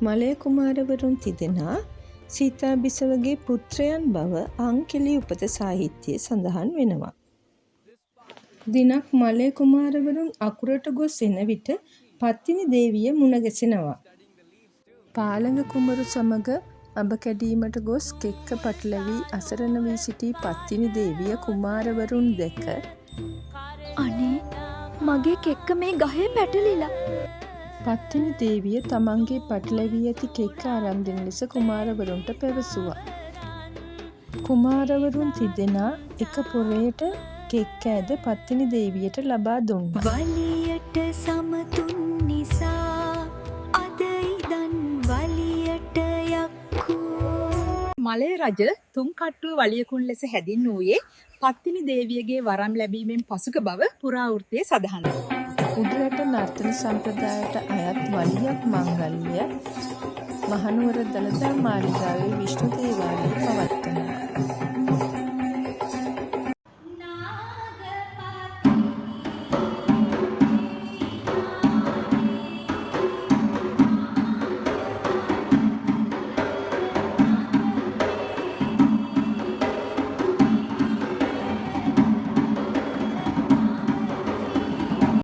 මලය කුමාරවරුන් තිදෙනා සීතා බිසවගේ පුත්‍රයන් බව අංකෙලි උපත සාහිත්‍යයේ සඳහන් වෙනවා. දිනක් මලය කුමාරවරුන් අකුරට ගොස් එන විට පත්තිනි දේවිය මුණ ගැසෙනවා. පාලඟ කුමරු සමග අඹ කැඩීමට ගොස් කෙක්ක පටලවී අසරණ වී සිටි පත්තිනි දේවිය කුමාරවරුන් දැක අනේ මගේ කෙක්ක මේ ගහේ පැටලිලා. පත්තිනි දේවිය තමන්ගේ පටලවී ඇති කෙක්ක අරන් දෙන ලෙස කුමාරවරුන්ට පැවසුවා. කුමාරවරුන් තිදෙනා එක පොරයට කෙක්ක ඇද පත්තිනි දේවියට ලබා දුන්නා. වලියට සමතුන් නිසා අද ඉදන් වලියට යක්කු. මලය රජ තුන් කට්ටුව වලියකුන් ලෙස හැඳින්වූයේ පත්තිනි දේවියගේ වරම් ලැබීමෙන් පසුක බව පුරාවෘත්තයේ සඳහන්යි. උඩරට නර්තන සම්ප්‍රදායට අයත් වලියක් මංගල්‍ය මහනුවර දළදා මාලිගාවේ විෂ්ණු දේවාලයේ පවතී.